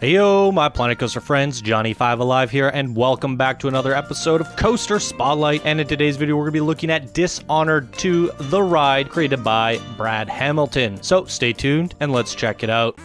Heyo, my Planet Coaster friends, Johnny5 Alive here, and welcome back to another episode of Coaster Spotlight. And in today's video, we're going to be looking at Dishonored 2, The Ride, created by Brad Hamilton. So stay tuned, and let's check it out.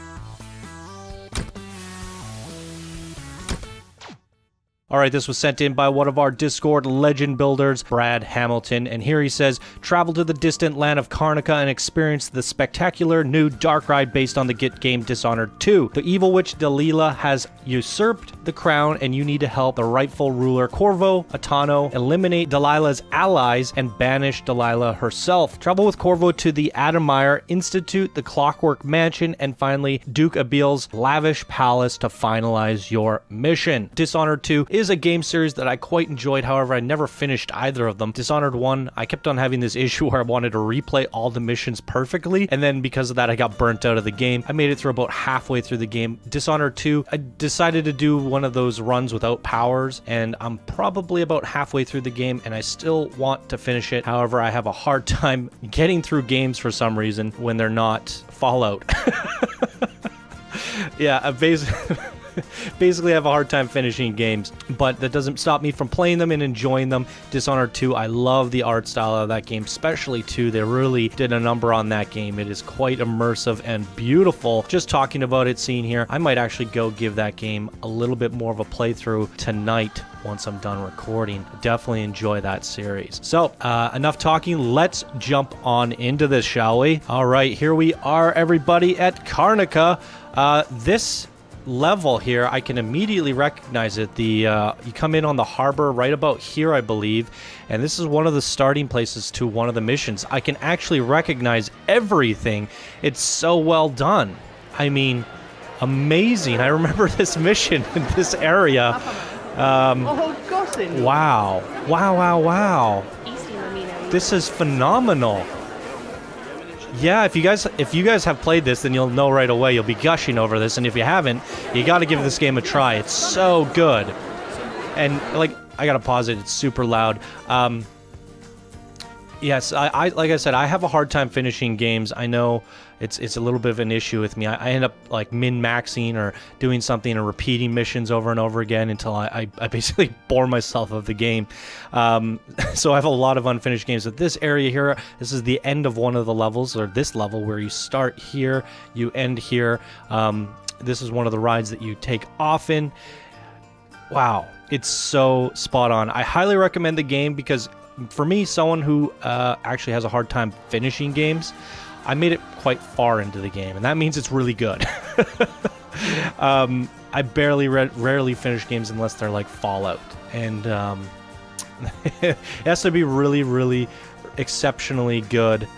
Alright, this was sent in by one of our Discord legend builders, Brad Hamilton, and here he says, travel to the distant land of Karnaca and experience the spectacular new dark ride based on the GAD Game Dishonored 2. The evil witch Delilah has usurped the crown and you need to help the rightful ruler Corvo Attano eliminate Delilah's allies and banish Delilah herself. Travel with Corvo to the Addermire Institute, the Clockwork Mansion, and finally Duke Abele's lavish palace to finalize your mission. Dishonored 2 is a game series that I quite enjoyed, however I never finished either of them. Dishonored 1, I kept on having this issue where I wanted to replay all the missions perfectly, and then because of that I got burnt out of the game. I made it through about halfway through the game. Dishonored 2, I decided to do one of those runs without powers, and I'm probably about halfway through the game and I still want to finish it. However, I have a hard time getting through games for some reason when they're not Fallout. Yeah, I basically have a hard time finishing games, but that doesn't stop me from playing them and enjoying them. Dishonored 2, I love the art style of that game, especially 2. They really did a number on that game. It is quite immersive and beautiful. Just talking about it, seeing here, I might actually go give that game a little bit more of a playthrough tonight once I'm done recording. Definitely enjoy that series. So, enough talking. Let's jump on into this, shall we? All right, here we are, everybody, at Karnaca. This level here, I can immediately recognize it. You come in on the harbor right about here, I believe, and this is one of the starting places to one of the missions. I can actually recognize everything. It's so well done. I mean, amazing. I remember this mission in this area. Wow. Wow. This is phenomenal. Yeah, if you guys have played this, then you'll know right away. You'll be gushing over this, and if you haven't, you got to give this game a try. It's so good. And like, I gotta pause it. It's super loud. Yes, I like I said, I have a hard time finishing games. I know it's a little bit of an issue with me. I end up like min-maxing or doing something and repeating missions over and over again until I basically bore myself of the game. So I have a lot of unfinished games. But this area here, this is the end of one of the levels, or this level where you start here, you end here. This is one of the rides that you take off in. Wow, it's so spot on. I highly recommend the game because for me, someone who actually has a hard time finishing games, I made it quite far into the game, and that means it's really good. I rarely finish games unless they're like Fallout, and it has to be really exceptionally good,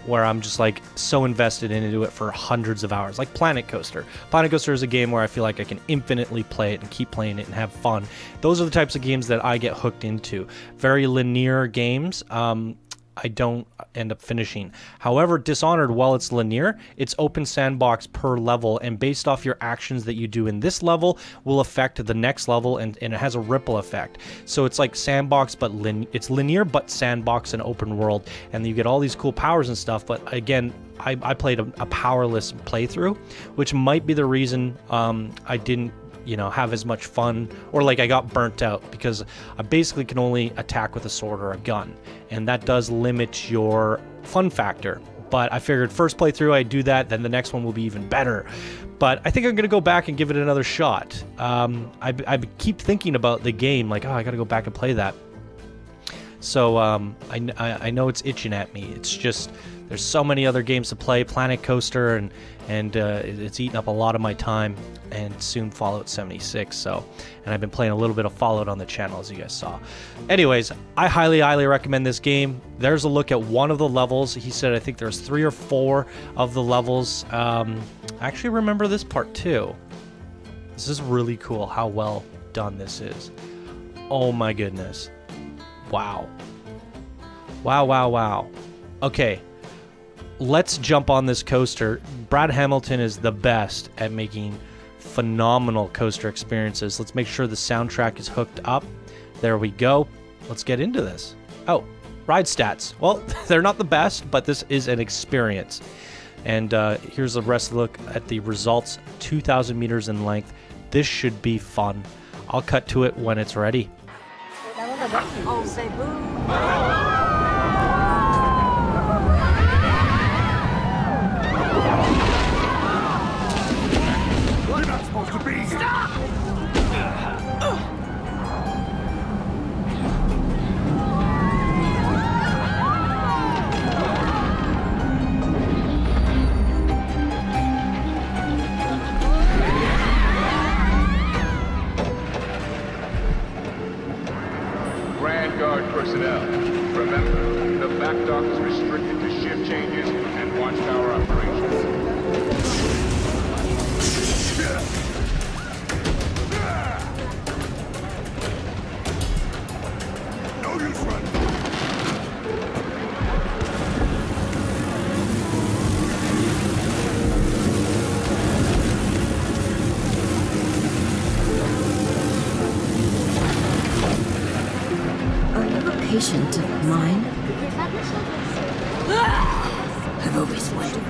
where I'm just like so invested into it for hundreds of hours, like Planet Coaster. Planet Coaster is a game where I feel like I can infinitely play it and keep playing it and have fun. Those are the types of games that I get hooked into. Very linear games, I don't end up finishing. However, Dishonored, while it's linear, it's open sandbox per level, and based off your actions that you do in this level will affect the next level, and it has a ripple effect. So it's like sandbox, but it's linear, but sandbox and open world, and you get all these cool powers and stuff. But again, I played a powerless playthrough, which might be the reason I didn't have as much fun, or like I got burnt out, because I basically can only attack with a sword or a gun, and that does limit your fun factor. But I figured first playthrough I do that, then the next one will be even better. But I think I'm gonna go back and give it another shot. I keep thinking about the game, like, oh, I gotta go back and play that. So I know it's itching at me. It's just there's so many other games to play, Planet Coaster, and it's eaten up a lot of my time, and soon Fallout 76. So, and I've been playing a little bit of Fallout on the channel, as you guys saw. Anyways, I highly recommend this game. There's a look at one of the levels. He said I think there's 3 or 4 of the levels. I actually remember this part too. This is really cool how well done this is. Oh my goodness. Wow. Wow. Okay. Let's jump on this coaster. Brad Hamilton is the best at making phenomenal coaster experiences. Let's make sure the soundtrack is hooked up. There we go. Let's get into this. Oh, ride stats. Well, they're not the best, but this is an experience. And here's a rest look at the results, 2,000 meters in length. This should be fun. I'll cut to it when it's ready. Oh, say boo. You're not supposed to be here. Stop! Grand Guard personnel, remember, the back dock is restricted to shift changes and watchtower operations. No use running. Are you a patient of mine? I've always wondered.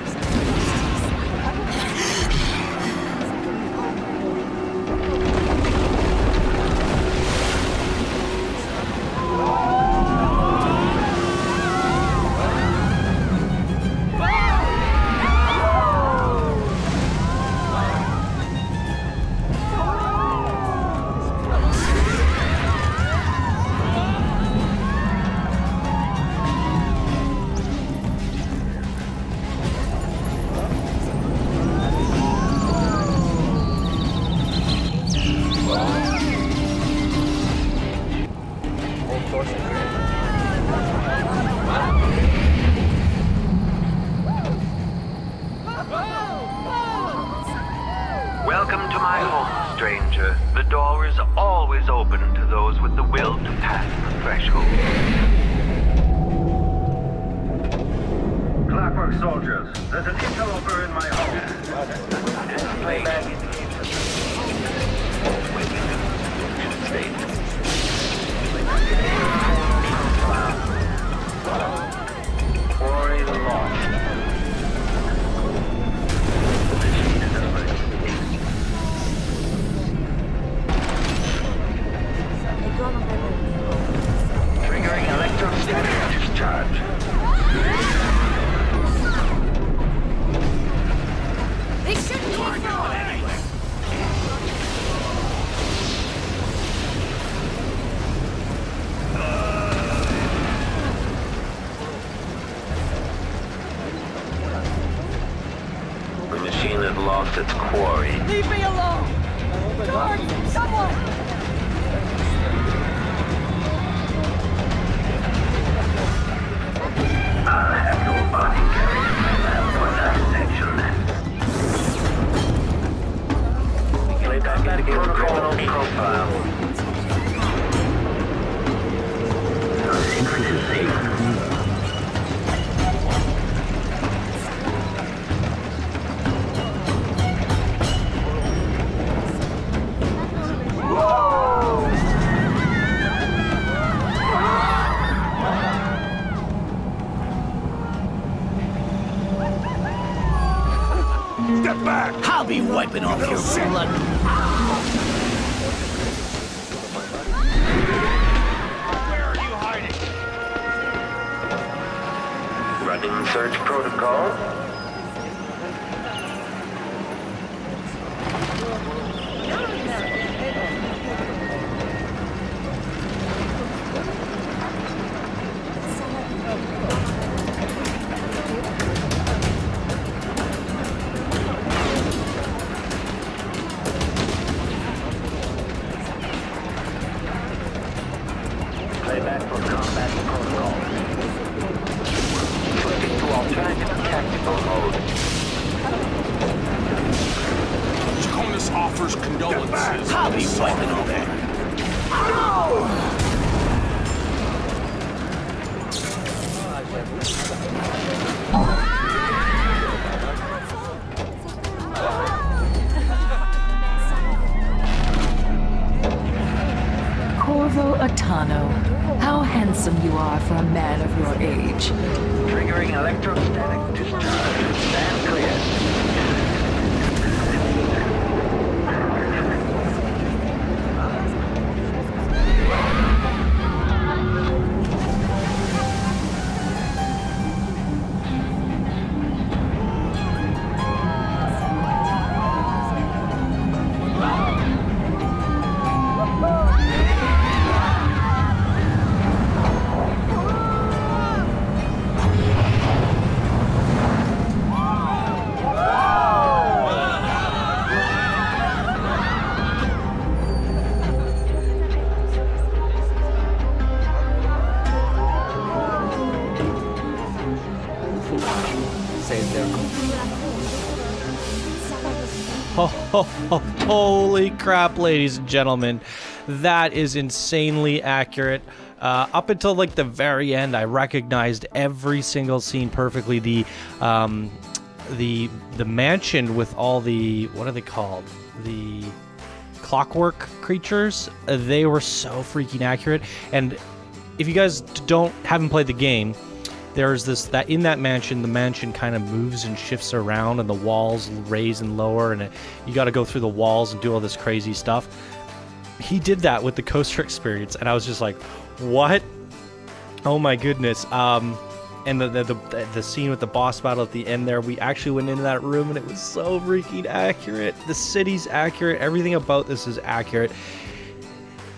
Welcome to my home, stranger. The door is always open to those with the will to pass the threshold. Clockwork soldiers, there's an interloper in my home. This place indicates Quarry lost. triggering electrostatic discharge. They shouldn't be going anyway. The machine had lost its quarry. Leave me alone! Guard! Someone! I'll have your body carried to my lab for dissection. Playback criminal profile. Your secret is safe. Step back! I'll be wiping off your blood. Where are you hiding? Running search protocol. Playback for combat protocol. Switching to alternative tactical mode. Jonas offers condolences. I'll be wiping off that. Corvo Attano, how how handsome you are for a man of your age. Triggering electrostatic discharge. Stand clear. Holy crap, ladies and gentlemen, that is insanely accurate. Up until like the very end, I recognized every single scene perfectly. The mansion with all the, what are they called? The clockwork creatures. They were so freaking accurate. And if you guys haven't played the game, there's this, that in that mansion, the mansion kind of moves and shifts around, and the walls raise and lower, and you got to go through the walls and do all this crazy stuff. He did that with the coaster experience, and I was just like, what? Oh my goodness. And the scene with the boss battle at the end there, we actually went into that room, and it was so freaking accurate. The city's accurate. Everything about this is accurate.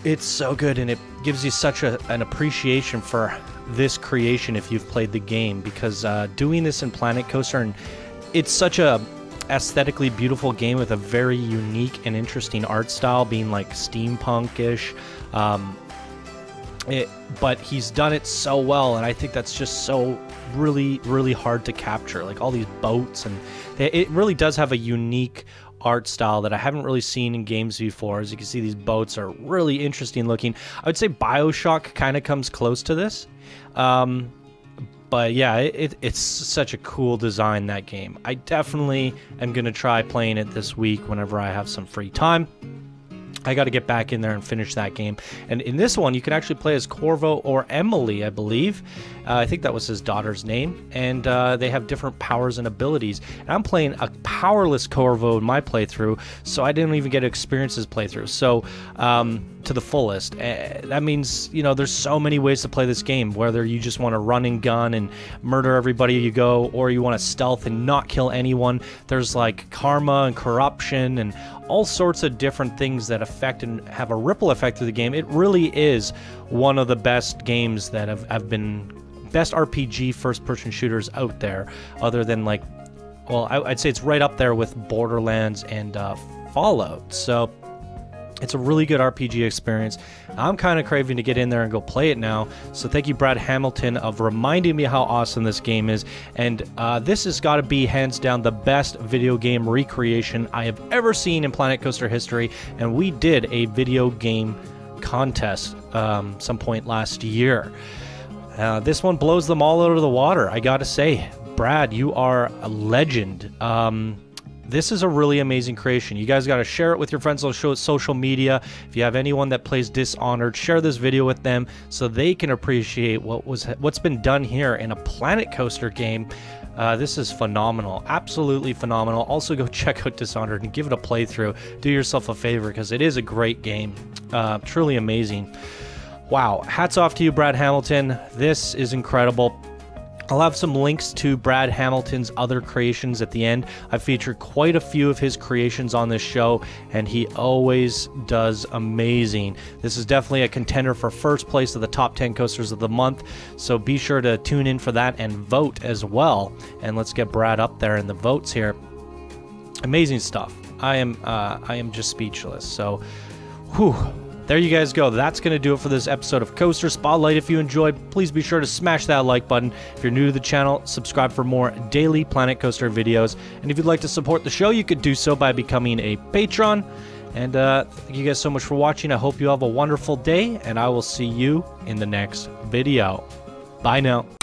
It's so good, and it gives you such an appreciation for this creation if you've played the game, because doing this in Planet Coaster, and it's such a aesthetically beautiful game with a very unique and interesting art style, being like steampunk-ish, but he's done it so well, and I think that's just so really hard to capture, like all these boats, and it really does have a unique art style that I haven't really seen in games before. As you can see, these boats are really interesting looking. I would say BioShock kind of comes close to this. But yeah, it's such a cool design, that game. I definitely am going to try playing it this week whenever I have some free time. I got to get back in there and finish that game. And in this one, you can actually play as Corvo or Emily, I believe. I think that was his daughter's name. And they have different powers and abilities. And I'm playing a powerless Corvo in my playthrough, so I didn't even get to experience his playthrough. So, to the fullest. That means, you know, there's so many ways to play this game, whether you just want to run and gun and murder everybody you go, or you want to stealth and not kill anyone. There's like karma and corruption and all sorts of different things that affect and have a ripple effect through the game. It really is one of the best games that have been best RPG first-person shooters out there, other than like, well, I'd say it's right up there with Borderlands and Fallout. So it's a really good RPG experience. I'm kind of craving to get in there and go play it now. So thank you, Brad Hamilton, of reminding me how awesome this game is. And this has got to be hands down the best video game recreation I have ever seen in Planet Coaster history. And we did a video game contest some point last year. This one blows them all out of the water, I gotta say. Brad, you are a legend. This is a really amazing creation. You guys got to share it with your friends on social media. If you have anyone that plays Dishonored, share this video with them so they can appreciate what's been done here in a Planet Coaster game. This is phenomenal, absolutely phenomenal. Also, go check out Dishonored and give it a playthrough. Do yourself a favor, because it is a great game. Truly amazing. Wow, hats off to you, Brad Hamilton. This is incredible. I'll have some links to Brad Hamilton's other creations at the end. I've featured quite a few of his creations on this show, and he always does amazing. This is definitely a contender for first place of the top 10 coasters of the month, so be sure to tune in for that and vote as well. And let's get Brad up there in the votes here. Amazing stuff. I am just speechless. So, whew. There you guys go. That's going to do it for this episode of Coaster Spotlight. If you enjoyed, please be sure to smash that like button. If you're new to the channel, subscribe for more daily Planet Coaster videos. And if you'd like to support the show, you could do so by becoming a patron. And thank you guys so much for watching. I hope you have a wonderful day, and I will see you in the next video. Bye now.